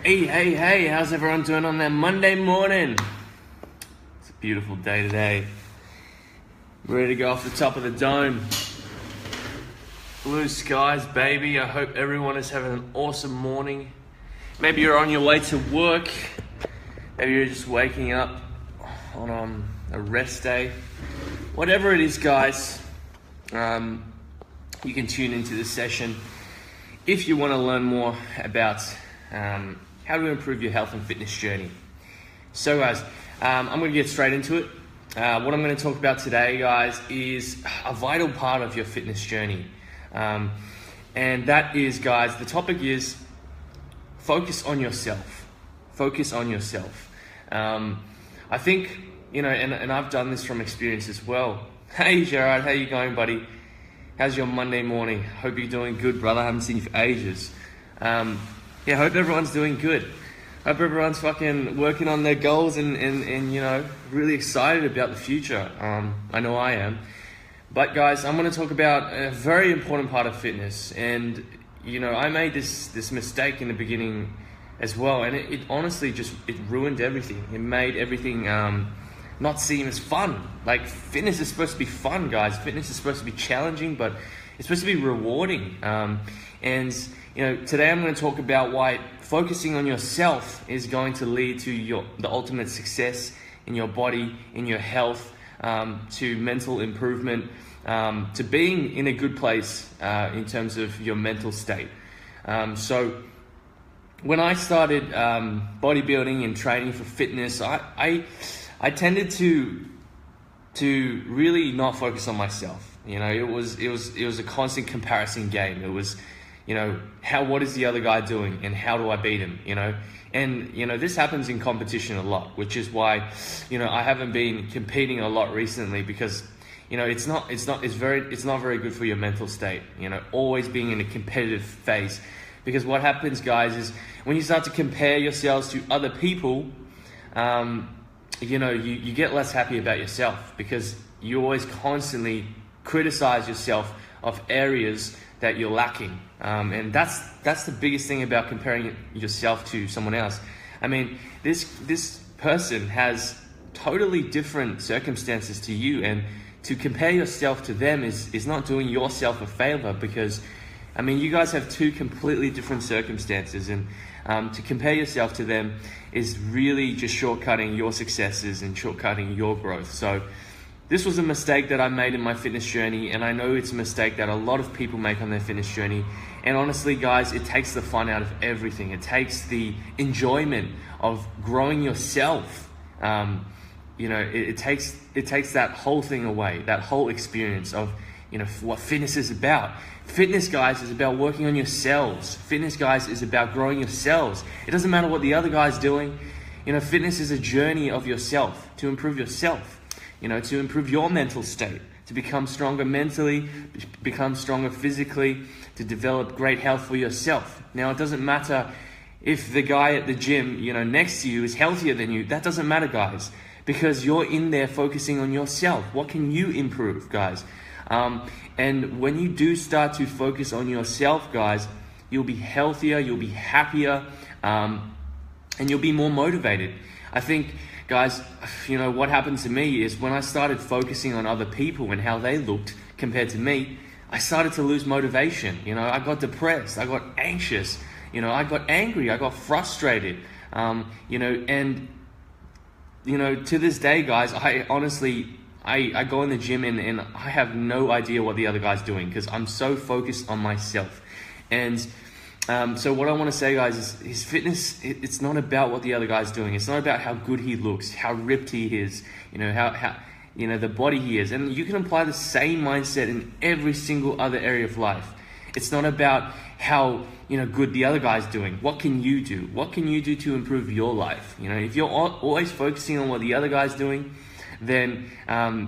Hey, how's everyone doing on that Monday morning? It's a beautiful day today. Ready to go off the top of the dome. Blue skies, baby. I hope everyone is having an awesome morning. Maybe you're on your way to work. Maybe you're just waking up on a rest day. Whatever it is, guys, you can tune into this session if you want to learn more about how to improve your health and fitness journey. So guys, I'm going to get straight into it. What I'm going to talk about today, guys, is a vital part of your fitness journey. And that is, guys, the topic is focus on yourself. Focus on yourself. I think, and I've done this from experience as well. Hey Gerard, how you going, buddy? How's your Monday morning? Hope you're doing good, brother. I haven't seen you for ages. Hope everyone's doing good. Hope everyone's fucking working on their goals and really excited about the future. I know I am. But guys, I'm going to talk about a very important part of fitness. And, I made this mistake in the beginning as well. And it honestly it ruined everything. It made everything not seem as fun. Like, fitness is supposed to be fun, guys. Fitness is supposed to be challenging, but it's supposed to be rewarding. Today I'm going to talk about why focusing on yourself is going to lead to the ultimate success in your body, in your health, to mental improvement, to being in a good place in terms of your mental state. So when I started bodybuilding and training for fitness, I tended to really not focus on myself. It was a constant comparison game. It was, what is the other guy doing and how do I beat him? And this happens in competition a lot, which is why I haven't been competing a lot recently, because it's not very good for your mental state. Always being in a competitive phase, because what happens, guys, is when you start to compare yourselves to other people, you get less happy about yourself, because you always constantly criticize yourself of areas that you're lacking. And that's the biggest thing about comparing yourself to someone else. I mean, this person has totally different circumstances to you, and to compare yourself to them is not doing yourself a favor, because you guys have two completely different circumstances, and to compare yourself to them is really just shortcutting your successes and shortcutting your growth. So this was a mistake that I made in my fitness journey, and I know it's a mistake that a lot of people make on their fitness journey. And honestly, guys, it takes the fun out of everything. It takes the enjoyment of growing yourself. It takes that whole thing away, that whole experience of what fitness is about. Fitness, guys, is about working on yourselves. Fitness, guys, is about growing yourselves. It doesn't matter what the other guy's doing. Fitness is a journey of yourself, to improve yourself. To improve your mental state, to become stronger mentally, become stronger physically, to develop great health for yourself. Now, it doesn't matter if the guy at the gym, next to you is healthier than you. That doesn't matter, guys, because you're in there focusing on yourself. What can you improve, guys? And when you do start to focus on yourself, guys, you'll be healthier, you'll be happier, and you'll be more motivated. I think, guys, what happened to me is when I started focusing on other people and how they looked compared to me, I started to lose motivation. I got depressed, I got anxious, I got angry, I got frustrated, to this day, guys, I honestly, I go in the gym and I have no idea what the other guy's doing, because I'm so focused on myself. And so what I want to say, guys, is his fitness, it's not about what the other guy's doing. It's not about how good he looks, how ripped he is, how the body he is. And you can apply the same mindset in every single other area of life. It's not about how, good the other guy's doing. What can you do? What can you do to improve your life? If you're always focusing on what the other guy's doing, then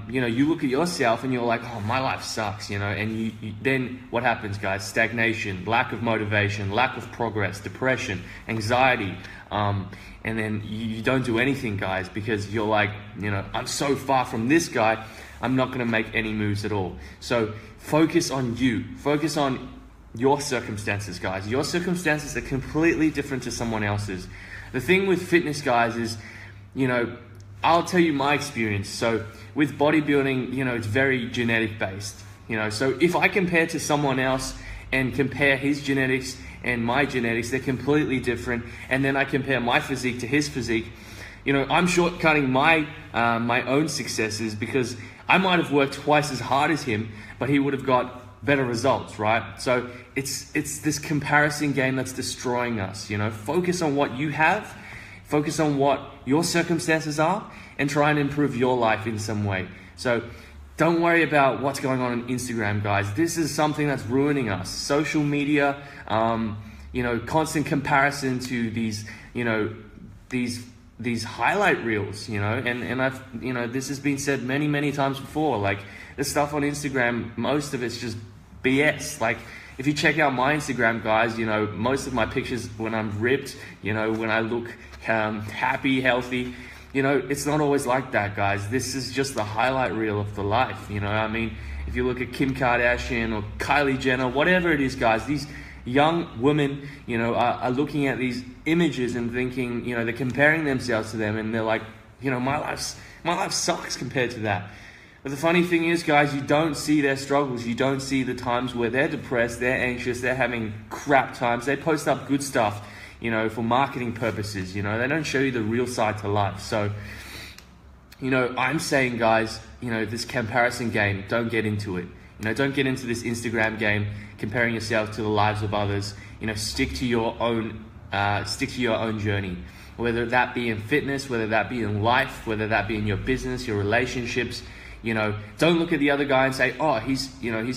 you look at yourself and you're like, oh, my life sucks, and you then what happens, guys? Stagnation, lack of motivation, lack of progress, depression, anxiety, and then you don't do anything, guys, because you're like, I'm so far from this guy, I'm not going to make any moves at all. So focus on you. Focus on your circumstances, guys. Your circumstances are completely different to someone else's. The thing with fitness, guys, is, I'll tell you my experience. So with bodybuilding, it's very genetic based, so if I compare to someone else and compare his genetics and my genetics, they're completely different. And then I compare my physique to his physique, I'm shortcutting my own successes because I might have worked twice as hard as him, but he would have got better results, right? So it's this comparison game that's destroying us. Focus on what you have, focus on what your circumstances are, and try and improve your life in some way. So don't worry about what's going on Instagram, guys. This is something that's ruining us. Social media, constant comparison to these highlight reels, and I've, this has been said many times before. Like, the stuff on Instagram, most of it's just BS. Like, if you check out my Instagram, guys, most of my pictures when I'm ripped, when I look happy, healthy, it's not always like that, guys. This is just the highlight reel of the life. If you look at Kim Kardashian or Kylie Jenner, whatever it is, guys, these young women, are looking at these images and thinking, they're comparing themselves to them, and they're like, my life sucks compared to that. But the funny thing is, guys, you don't see their struggles. You don't see the times where they're depressed, they're anxious, they're having crap times. They post up good stuff, for marketing purposes. They don't show you the real side to life. So, I'm saying, guys, this comparison game, don't get into it. Don't get into this Instagram game, comparing yourself to the lives of others. Stick to your own journey, whether that be in fitness, whether that be in life, whether that be in your business, your relationships. Don't look at the other guy and say, oh, he's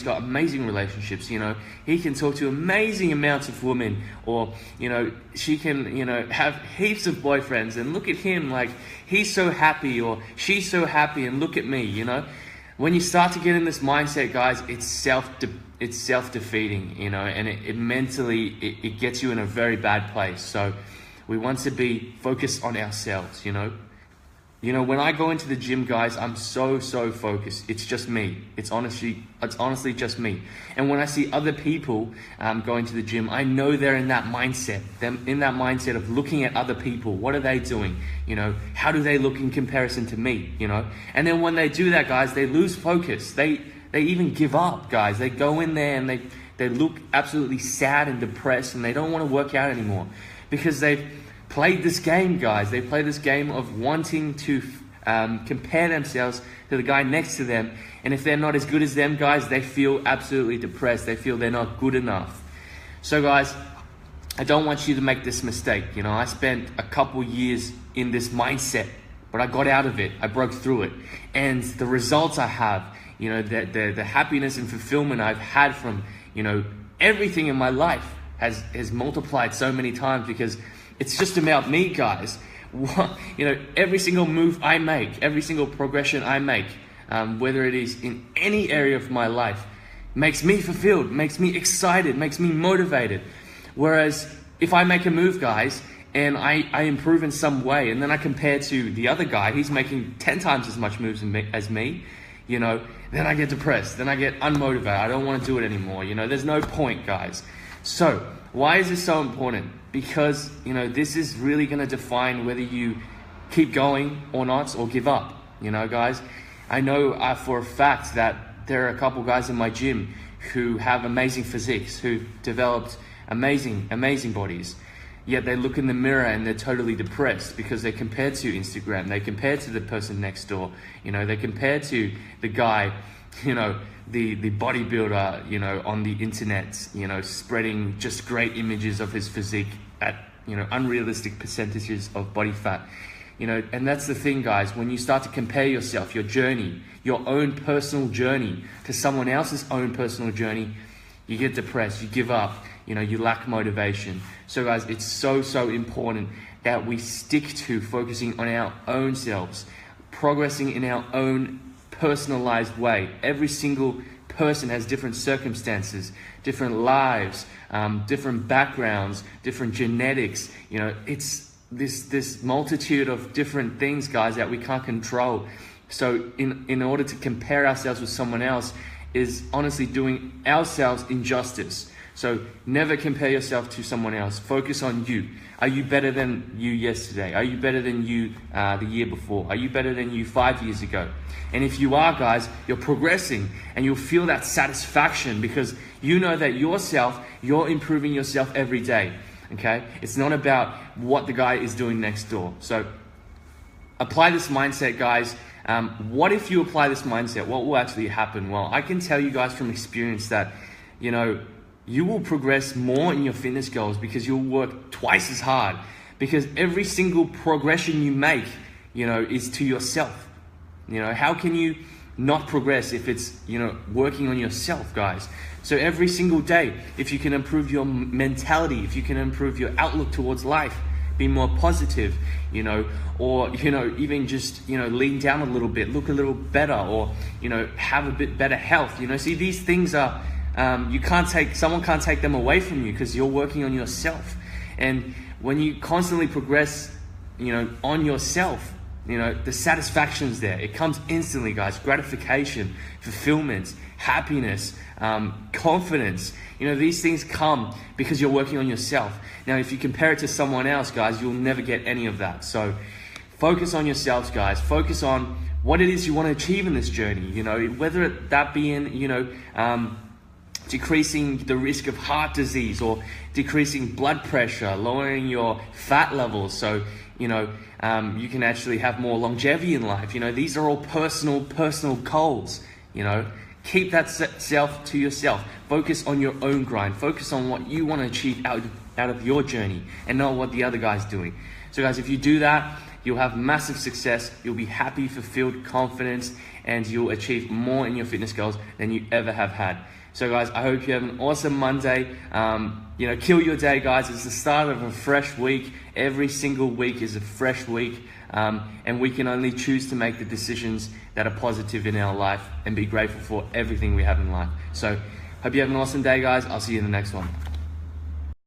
got amazing relationships. He can talk to amazing amounts of women, or, she can, have heaps of boyfriends, and look at him, like, he's so happy, or she's so happy, and look at me. When you start to get in this mindset, guys, it's self-defeating, and it mentally, it gets you in a very bad place. So we want to be focused on ourselves, when I go into the gym, guys, I'm so focused. It's just me. It's honestly just me. And when I see other people going to the gym, I know they're in that mindset. They're in that mindset of looking at other people. What are they doing? How do they look in comparison to me? And then when they do that, guys, they lose focus. They even give up, guys. They go in there and they look absolutely sad and depressed, and they don't want to work out anymore because they've played this game, guys. They play this game of wanting to compare themselves to the guy next to them. And if they're not as good as them, guys, they feel absolutely depressed. They feel they're not good enough. So, guys, I don't want you to make this mistake. I spent a couple years in this mindset, but I got out of it. I broke through it. And the results I have, the happiness and fulfillment I've had from, everything in my life has multiplied so many times, because it's just about me, guys. Every single move I make, every single progression I make, whether it is in any area of my life, makes me fulfilled, makes me excited, makes me motivated. Whereas if I make a move, guys, and I improve in some way, and then I compare to the other guy, he's making 10 times as much moves as me, then I get depressed, then I get unmotivated. I don't want to do it anymore. There's no point, guys. So why is this so important? Because, this is really going to define whether you keep going or not, or give up, guys. I know for a fact that there are a couple guys in my gym who have amazing physiques, who've developed amazing bodies. Yet they look in the mirror and they're totally depressed because they compare to Instagram, they compare to the person next door, they compare to the guy, the bodybuilder, on the internet, spreading just great images of his physique at, unrealistic percentages of body fat. And that's the thing, guys. When you start to compare yourself, your journey, your own personal journey to someone else's own personal journey, you get depressed, you give up, you lack motivation. So, guys, it's so important that we stick to focusing on our own selves, progressing in our own personalized way. Every single person has different circumstances, different lives, different backgrounds, different genetics. It's this multitude of different things, guys, that we can't control. So in order to compare ourselves with someone else, is honestly doing ourselves injustice. So never compare yourself to someone else. Focus on you. Are you better than you yesterday? Are you better than you the year before? Are you better than you 5 years ago? And if you are, guys, you're progressing, and you'll feel that satisfaction because you know that you're improving yourself every day. Okay? It's not about what the guy is doing next door. So apply this mindset, guys. What if you apply this mindset? What will actually happen? Well, I can tell you guys from experience that, you will progress more in your fitness goals because you'll work twice as hard, because every single progression you make, is to yourself. How can you not progress if it's, working on yourself, guys? So every single day, if you can improve your mentality, if you can improve your outlook towards life, be more positive, or, even just, lean down a little bit, look a little better, or, have a bit better health. See, these things are, someone can't take them away from you because you're working on yourself. And when you constantly progress, on yourself, the satisfaction's there. It comes instantly, guys. Gratification, fulfillment, happiness, confidence. These things come because you're working on yourself. Now, if you compare it to someone else, guys, you'll never get any of that. So focus on yourselves, guys. Focus on what it is you want to achieve in this journey. Whether that be in, decreasing the risk of heart disease, or decreasing blood pressure, lowering your fat levels, so you can actually have more longevity in life. These are all personal goals. Keep that self to yourself. Focus on your own grind. Focus on what you want to achieve out of your journey, and not what the other guy's doing. So guys, if you do that, you'll have massive success. You'll be happy, fulfilled, confident, and you'll achieve more in your fitness goals than you ever have had. So guys, I hope you have an awesome Monday. Kill your day, guys. It's the start of a fresh week. Every single week is a fresh week. And we can only choose to make the decisions that are positive in our life and be grateful for everything we have in life. So hope you have an awesome day, guys. I'll see you in the next one.